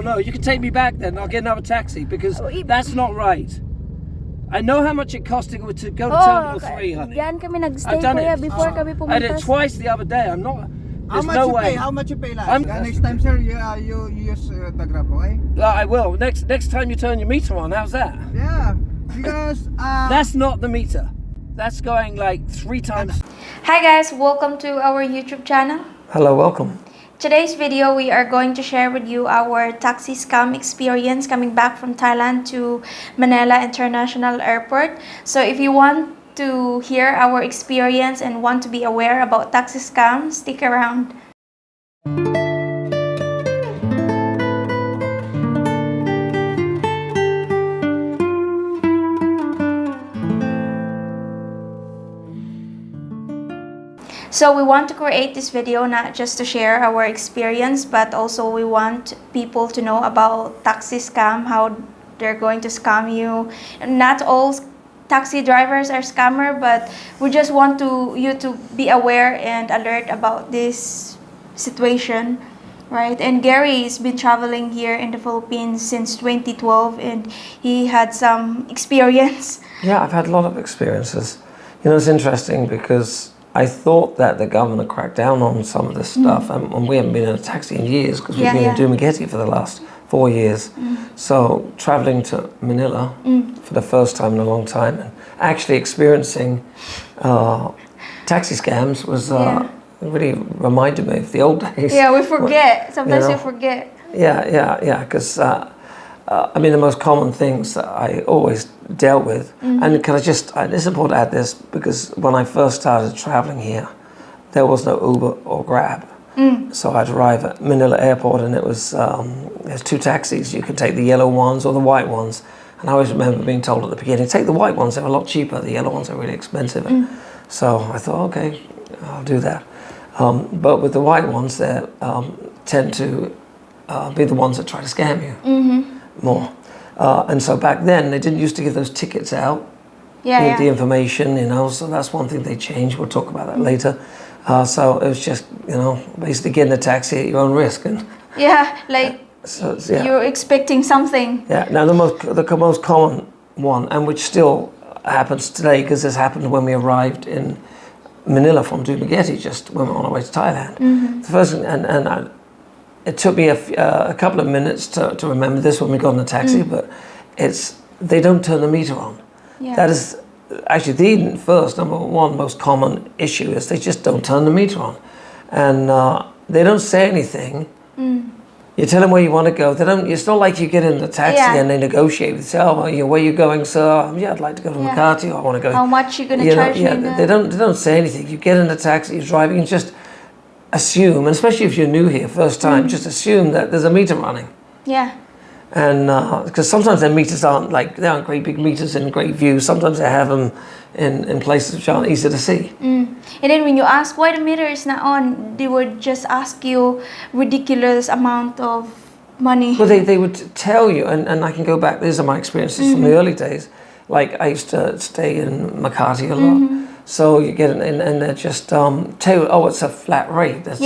no, you can take me back then. I'll get another taxi because that's not right. I know how much it cost to go to Terminal 3, honey. Yan kami nagstay I've done kuya it. before kami pumunta. I did it twice the other day. I'm not. There's no way. How much you pay last? Next time, sir, you use the Grab, okay? I will. Next time you turn your meter on, how's that? Yeah, because that's not the meter. That's going like 3 times. Hi guys, welcome to our YouTube channel. Hello, welcome. Today's video, we are going to share with you our taxi scam experience coming back from Thailand to Manila International Airport. So if you want to hear our experience and want to be aware about taxi scams, stick around. So we want to create this video not just to share our experience, but also we want people to know about taxi scam, how they're going to scam you. Not all taxi drivers are scammer, but we just want you to be aware and alert about this situation, right? And Gary's been traveling here in the Philippines since 2012 and he had some experience. Yeah, I've had a lot of experiences. You know, it's interesting because I thought that the government cracked down on some of this stuff, and we haven't been in a taxi in years because we've been in Dumaguete for the last 4 years. So traveling to Manila for the first time in a long time and actually experiencing taxi scams was really reminded me of the old days. Yeah, we forget. Sometimes we forget. Yeah, because I mean, the most common things that I always dealt with, and can it's important to add this because when I first started traveling here, there was no Uber or Grab. So I'd arrive at Manila Airport and it was, there's 2 taxis. You could take the yellow ones or the white ones. And I always remember being told at the beginning, take the white ones, they're a lot cheaper. The yellow ones are really expensive. So I thought, okay, I'll do that. But with the white ones, they tend to be the ones that try to scam you more. And so back then, they didn't used to give those tickets out. The information, you know, so that's one thing they changed. We'll talk about that later. So it was just, you know, basically getting a taxi at your own risk. And you're expecting something. Yeah, now the most common one, and which still happens today, because this happened when we arrived in Manila from Dumaguete, just when we were on our way to Thailand. The first thing, it took me a couple of minutes to remember this when we got in the taxi, but they don't turn the meter on. That is actually the first, number one, most common issue is they just don't turn the meter on. And they don't say anything. You tell them where you want to go. It's not like you get in the taxi and they negotiate with you. Oh, where are you going, sir? Yeah, I'd like to go to Makati. I want to go. How much you going to charge me? They don't say anything. You get in the taxi, you're driving, and just assume, and especially if you're new here, first time, just assume that there's a meter running. Yeah. And because sometimes their meters aren't great big meters in great views. Sometimes they have them in places which aren't easy to see. And then when you ask why the meter is not on, they would just ask you ridiculous amount of money. Well, they would tell you, and I can go back, these are my experiences from the early days. Like I used to stay in Makati a lot. So you get in and they just tell you, oh, it's a flat rate. That's,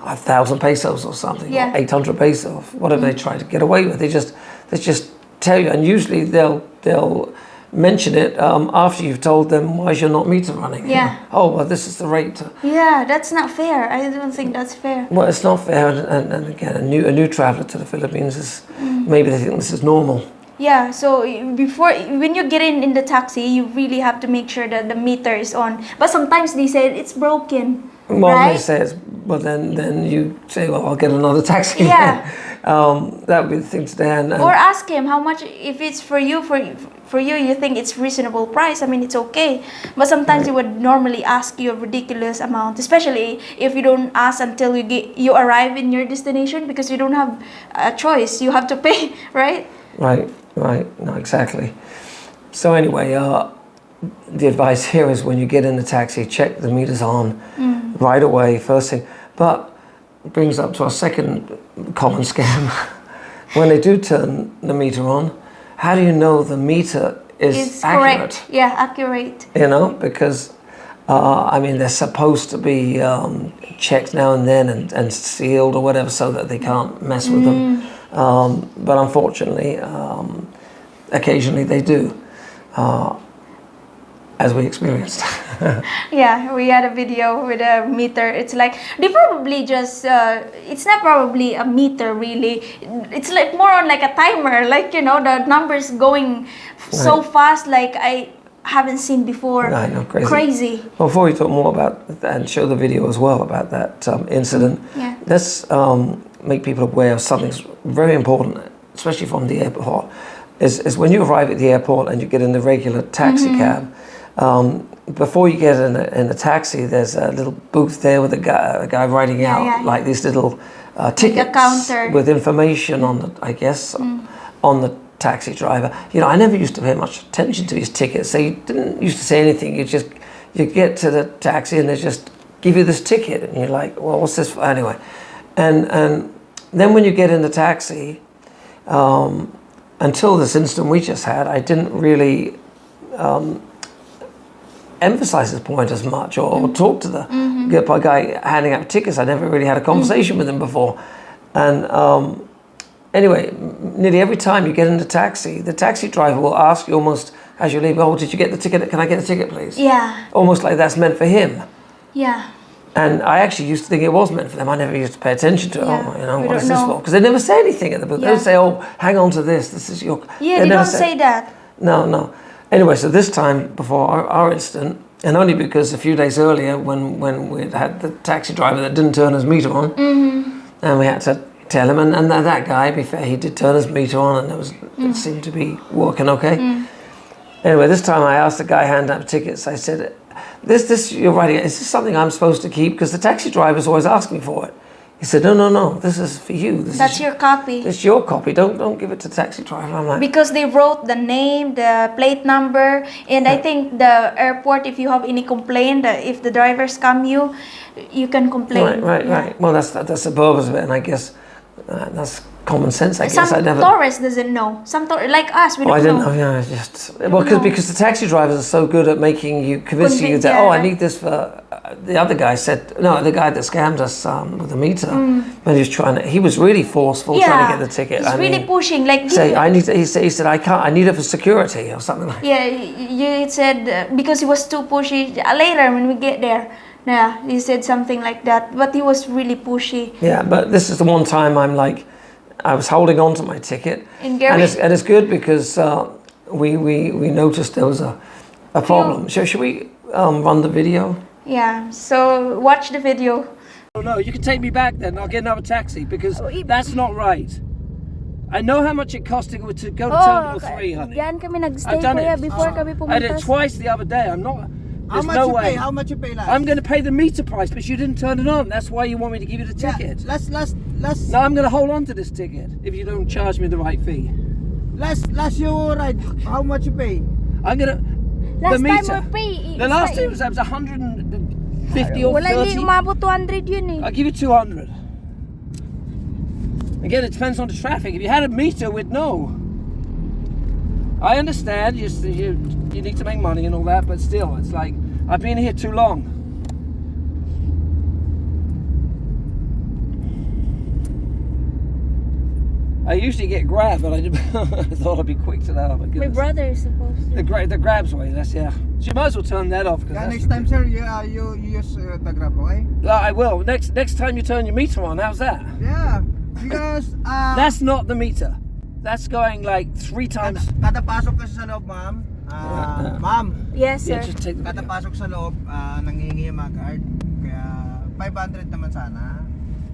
1,000 pesos or something, or 800 pesos, whatever they try to get away with. They just tell you, and usually they'll mention it after you've told them why is your not meter running. Oh, well, this is the rate. That's not fair. I don't think that's fair. Well, it's not fair, and again, a new traveler to the Philippines is maybe they think this is normal. Yeah, so when you get in the taxi, you really have to make sure that the meter is on. But sometimes they say it's broken. Well, right? they say then you say, well, I'll get another taxi. That would be the thing to do. Or ask him how much, if it's for you, you think it's reasonable price. I mean, it's okay. But sometimes he would normally ask you a ridiculous amount, especially if you don't ask until you arrive in your destination, because you don't have a choice. You have to pay, right? Right. No, exactly. So anyway, the advice here is when you get in the taxi, check the meters on right away, first thing. But it brings up to our second common scam. When they do turn the meter on, how do you know the meter is accurate? Correct. Yeah, accurate. You know, because I mean, they're supposed to be checked now and then and sealed or whatever so that they can't mess with them. But unfortunately, occasionally they do, as we experienced. Yeah, we had a video with a meter. It's like they probably just it's not probably a meter really. It's like more on like a timer, like, you know, the numbers going so Right. fast like I haven't seen before. I know, crazy. Crazy. Well, before we talk more about and show the video as well about that incident, Yeah. let's make people aware of something very important, especially from the airport. Is when you arrive at the airport and you get in the regular taxi cab. Before you get in the taxi, there's a little booth there with a guy writing out like these little tickets counter. with information on the, I guess, on the taxi driver. You know, I never used to pay much attention to these tickets. They didn't used to say anything. You get to the taxi and they just give you this ticket, and you're like, well, what's this for? Anyway? And then when you get in the taxi, until this incident we just had, I didn't really emphasize this point as much or talk to the guy handing out tickets. I never really had a conversation with him before. And anyway, nearly every time you get in the taxi driver will ask you almost as you leave, oh, did you get the ticket? Can I get a ticket, please? Yeah. Almost like that's meant for him. Yeah. And I actually used to think it was meant for them. I never used to pay attention to it. Yeah. Oh, you know, We what is don't this know. for? Because they never say anything at the booth. They Yeah. don't say, oh, hang on to this. This is your... Yeah, they never don't say that. No. Anyway, so this time before our incident, and only because a few days earlier when we had the taxi driver that didn't turn his meter on, and we had to tell him, and that guy, to be fair, he did turn his meter on, and it seemed to be working okay. Anyway, this time I asked the guy handing out tickets, I said, this you're writing, is this something I'm supposed to keep? Because the taxi drivers always ask me for it. He said, no, this is for you. That's your copy. It's your copy. Don't give it to the taxi driver. I'm like, Because they wrote the name, the plate number, and I think the airport, if you have any complaint, if the driver scam you, you can complain. Right. Well, that's the purpose of it, and I guess that's common sense. I Some guess I never. tourists doesn't know. Some like us, we Oh, don't I didn't know. know. Yeah, I just because the taxi drivers are so good at convincing you that I need this for. The other guy said no. The guy that scammed us with the meter, when he was really forceful trying to get the ticket. He's really pushing. Like say I need. He said I can't. I need it for security or something like. Yeah, you said because he was too pushy. Later when we get there, yeah, he said something like that. But he was really pushy. Yeah, but this is the one time I'm like, I was holding on to my ticket, and it's good because we noticed there was a problem. Should we run the video? Yeah. So watch the video. Oh no, you can take me back then. I'll get another taxi because that's not right. I know how much it cost to go to Terminal 3, honey. Diyan kami nagstay I've done kuya it. before kami I did pumunta. it twice the other day. I'm not. There's no way. How much you pay last? I'm going to pay the meter price, but you didn't turn it on. That's why you want me to give you the ticket. Last. No, I'm going to hold on to this ticket if you don't charge me the right fee. Last you ride. How much you pay? I'm going to. Last the time meter. we pay. The last time was 150 or Wala hindi 30. umabot 200 yun eh. I'll give you 200. Again, it depends on the traffic. If you had a meter, we'd know. I understand you need to make money and all that, but still, it's like I've been here too long. I usually get grabbed, but I thought I'd be quick to that. Oh my My goodness. brother is supposed to. The grabs way. That's yeah. So you might as well turn that off. Yeah, next time, sir, you use the Grab, okay? I will. Next time you turn your meter on, how's that? Yeah, because That's not the meter. That's going like 3 times. kada pasok kasi sa loob, ma'am. Ma'am, Yes, sir. Yeah, just take the kada video. pasok sa loob, nangingi yung mga card. Kaya 500 naman sana.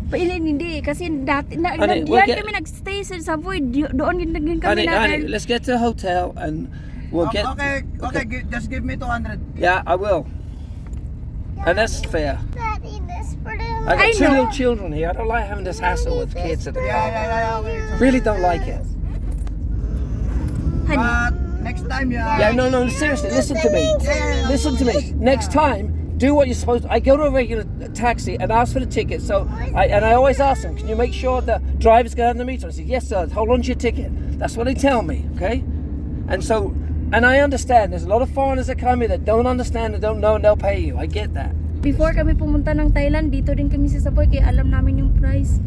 Hindi kasi dati Honey, we'll diyan get- kami nagstay sa Void. Doon din Honey, kami na. let's get to the hotel and we'll get. Okay, just give me 200. Yeah, I will. And that's fair. Daddy, this for them. I got I 2 know. little children here. I don't like having this hassle with kids at the car. Yeah, okay. Really don't like it. But next time, Yeah, no, seriously, listen to me. Listen to me. Next time, do what you're supposed to. I go to a regular taxi and ask for the ticket. So I always ask them, can you make sure the driver's going to have the meter? I say, yes, sir. Hold on to your ticket. That's what they tell me, okay? And I understand. There's a lot of foreigners that come here that don't understand and don't know, and they'll pay you. I get that. Before kami pumunta ng Thailand, dito din kami sa Sapoy kaya alam namin yung price.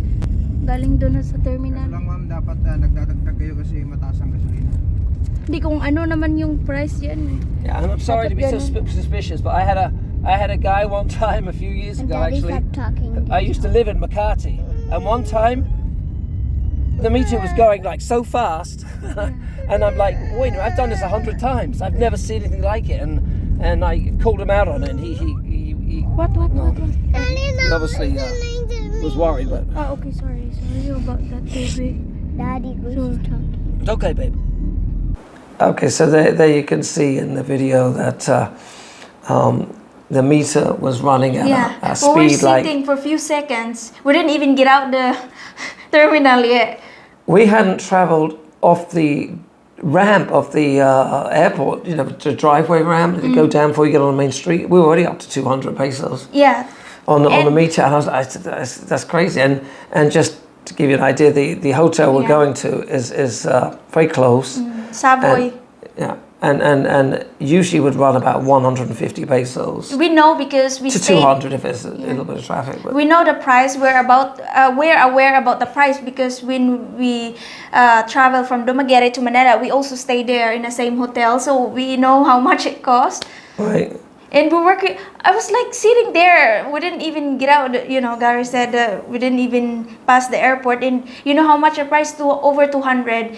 Galing doon sa terminal. lang, ma'am, dapat Hindi kung ano naman yung price yan. Yeah, and I'm sorry to be so suspicious, but I had a guy one time a few years ago actually. I used to live in Makati, and one time the meter was going like so fast, and I'm like, wait, I've done this 100 times. I've never seen anything like it, and I called him out on it, and he What? obviously was worried, but Ah, okay, sorry about that, baby. Daddy was talking. it's okay, babe. Okay, so there you can see in the video that the meter was running at a Well, we're speed like... sitting for a few seconds. We didn't even get out the terminal yet. We hadn't traveled off the ramp of the airport, you know, the driveway ramp to go down before you get on the main street. We were already up to 200 pesos Yeah. on the meter, and I said, that's crazy. And just to give you an idea, the hotel we're going to is very close. Savoy. And usually would run about 150 pesos We know because we to stayed. 200 if there's a little bit of traffic. But We know the price. We're aware about the price because when we travel from Dumaguete to Manila, we also stay there in the same hotel, so we know how much it costs. right. And we working. I was like sitting there. We didn't even get out. You know, Gary said we didn't even pass the airport. And you know how much the price to over 200.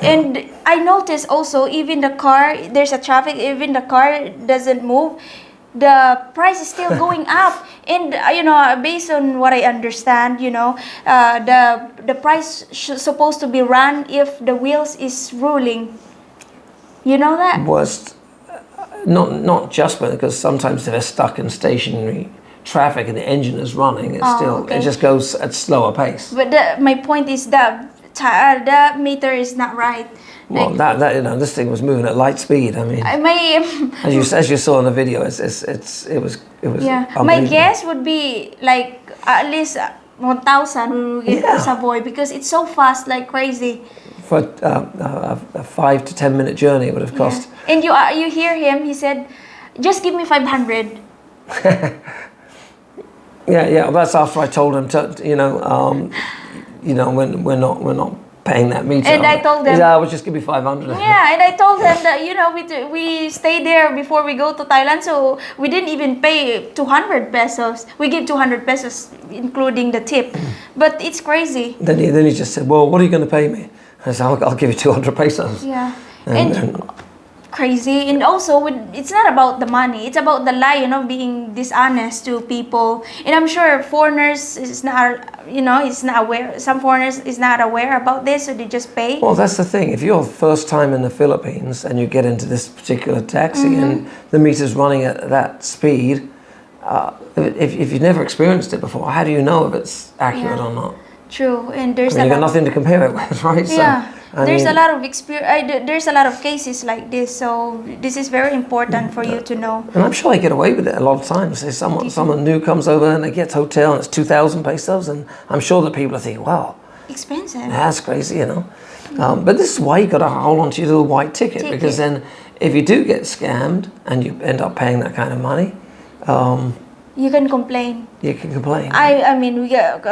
And I noticed also, even the car, there's a traffic. Even the car doesn't move. The price is still going up. And you know, based on what I understand, you know, the price supposed to be run if the wheels is rolling. You know that? Was not just because sometimes if they're stuck in stationary traffic and the engine is running, it's okay. it just goes at slower pace. But my point is that the meter is not right. Well, Like, that you know, this thing was moving at light speed. I mean, I may, as you saw in the video, it was yeah. My unbelievable. guess would be like at least 1,000 when we get to Savoy because it's so fast, like crazy. For a 5 to 10 minute journey, it would have cost. Yeah. And you hear him. He said, "Just give me 500." Yeah. Well, that's after I told him to, when we're not paying that meter. And I told them, he said, "I would just give me 500." Yeah, and I told him that we stayed there before we go to Thailand, so we didn't even pay 200 pesos. We give 200 pesos including the tip, but it's crazy. Then he just said, "Well, what are you going to pay me?" I said, "I'll give you 200 pesos." Yeah, And crazy. And also, it's not about the money. It's about the lie, being dishonest to people. And I'm sure foreigners is not, is not aware. Some foreigners is not aware about this, so they just pay. Well, that's the thing. If you're first time in the Philippines and you get into this particular taxi and the meter's running at that speed, if you've never experienced it before, how do you know if it's accurate or not? True, and there's you've got nothing to compare it with, right? Yeah. So, there's a lot of there's a lot of cases like this, so this is very important for you to know. And I'm sure they get away with it a lot of times. Say someone new comes over and they get to hotel and it's 2,000 pesos, and I'm sure that people are thinking, wow, Expensive. that's crazy, But this is why you got to hold on to your little white ticket, because then if you do get scammed and you end up paying that kind of money, You can complain. you can complain. I mean, we get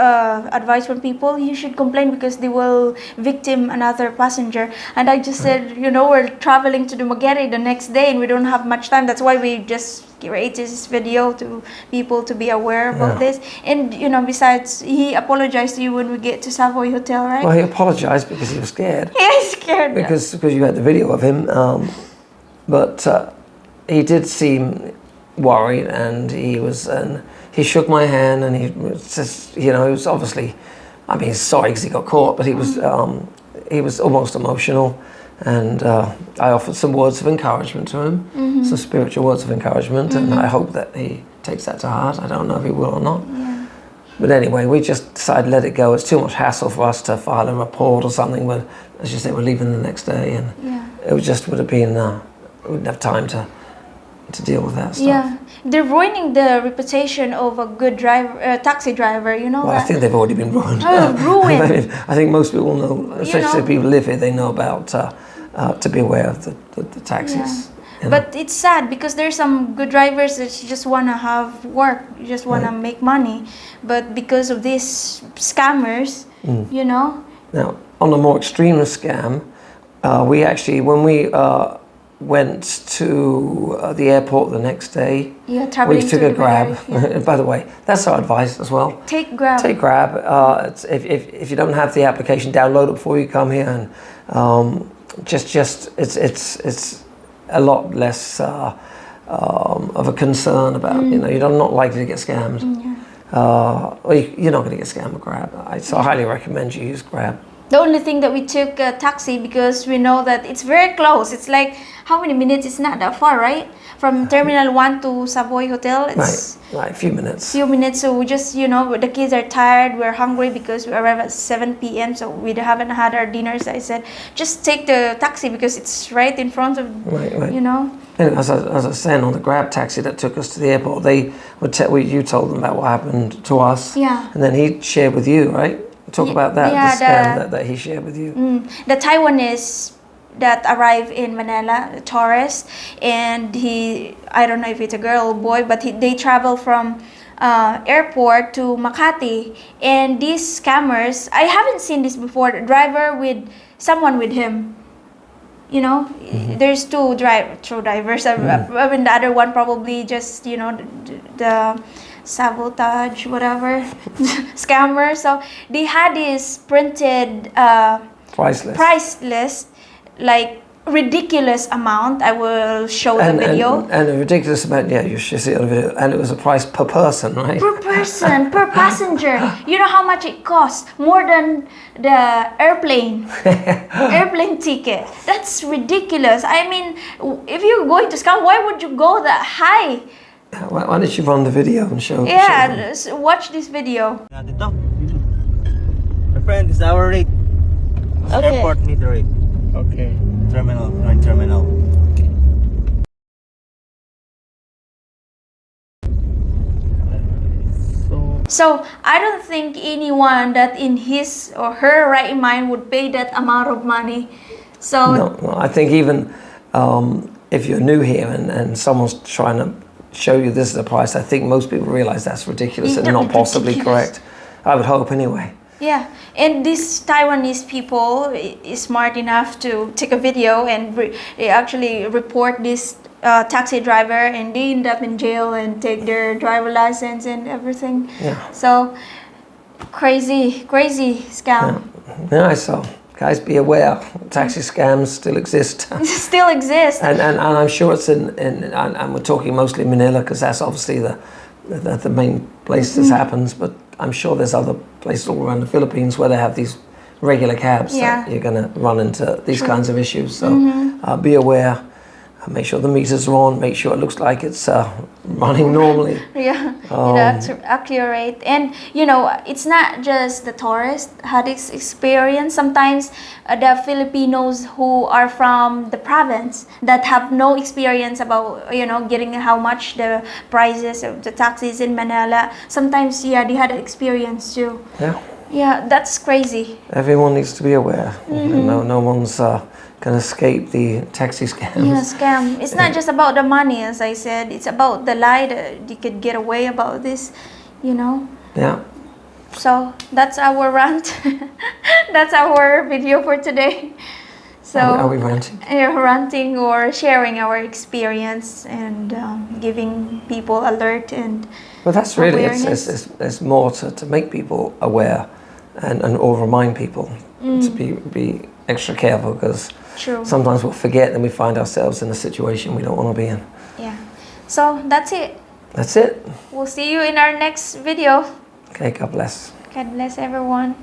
advice from people. You should complain because they will victim another passenger. And I just said, we're traveling to Dumaguete the next day and we don't have much time. That's why we just created this video to people to be aware about this. And besides, he apologized to you when we get to Savoy Hotel, right? Well, he apologized because he was scared. Yeah, he's scared. Because you had the video of him, but he did seem worried, and he shook my hand, and he was just, he was obviously, he's sorry because he got caught, but he was almost emotional, and I offered some words of encouragement to him, some spiritual words of encouragement, and I hope that he takes that to heart. I don't know if he will or not. Yeah. But anyway, we just decided to let it go. It's too much hassle for us to file a report or something when, as you say, we're leaving the next day, and it would have been, we wouldn't have time to deal with that stuff. Yeah, they're ruining the reputation of a good taxi driver. Well, I think they've already been ruined. Oh, ruined. I think most people know, especially if people live here, they know about to be aware of the taxis. Yeah. But it's sad because there's some good drivers that just want to have work, you just want to make money. But because of these scammers, Now, on a more extreme scam, We actually, when we went to the airport the next day, Yeah, we traveling took to a Grab. Dubai, yeah. By the way, that's our advice as well. Take Grab. Take Grab. If you don't have the application, download it before you come here, and it's a lot less of a concern about you're not likely to get scammed. Or you're not going to get scammed with Grab. So I highly recommend you use Grab. The only thing that we took a taxi because we know that it's very close. It's like, how many minutes? It's not that far, right? From Terminal 1 to Savoy Hotel, it's Right, a few minutes. few minutes. So we just, the kids are tired. We're hungry because we arrived at 7 p.m. So we haven't had our dinners. I said, just take the taxi because it's right in front of, Right. And as I was saying, on the Grab taxi that took us to the airport, they would you told them about what happened to us. Yeah. And then he shared with you, right? Talk about that, yeah, the scam that he shared with you. The Taiwanese that arrived in Manila, a tourist, and I don't know if it's a girl or boy, but they travel from airport to Makati, and these scammers, I haven't seen this before, the driver with someone with him. There's two drivers. I mean, the other one probably just, the sabotage, whatever, scammer. So they had this printed price list, like ridiculous amount. I will show the video. And a ridiculous amount, yeah, you should see it on the video. And it was a price per person, right? Per person, per passenger. You know how much it costs? More than the airplane ticket. That's ridiculous. I mean, if you're going to scam, why would you go that high? Why don't you run the video and show? Yeah, watch this video. My friend, this is our rate. Okay. Airport meter rate. Okay. Terminal, right terminal. So I don't think anyone that in his or her right mind would pay that amount of money. So No, I think even if you're new here and someone's trying to show you this is the price, I think most people realize that's ridiculous and not possibly correct. I would hope anyway. yeah, and these Taiwanese people is smart enough to take a video and they actually report this taxi driver, and they end up in jail and take their driver license and everything. Yeah. So crazy scam. Yeah, so guys, be aware. Taxi scams still exist. Still exists. And I'm sure it's and we're talking mostly Manila because that's obviously the main place this happens, but I'm sure there's other places all around the Philippines where they have these regular cabs that you're going to run into these kinds of issues. So be aware. Make sure the meters are on. Make sure it looks like it's running normally. Yeah, that's accurate. And it's not just the tourists had this experience. Sometimes the Filipinos who are from the province that have no experience about getting how much the prices of the taxis in Manila. Sometimes they had an experience too. Yeah, that's crazy. Everyone needs to be aware. No one's can escape the taxi scams. Yeah, scam. It's not just about the money, as I said. It's about the lie that you could get away about this, Yeah. So that's our rant. That's our video for today. So Are we ranting? Ranting or sharing our experience and giving people alert and Well, that's really awareness. it's more to make people aware and or remind people to be extra careful because True. sometimes we'll forget and we find ourselves in a situation we don't want to be in. Yeah. So that's it. That's it. We'll see you in our next video. Okay, God bless. God bless everyone.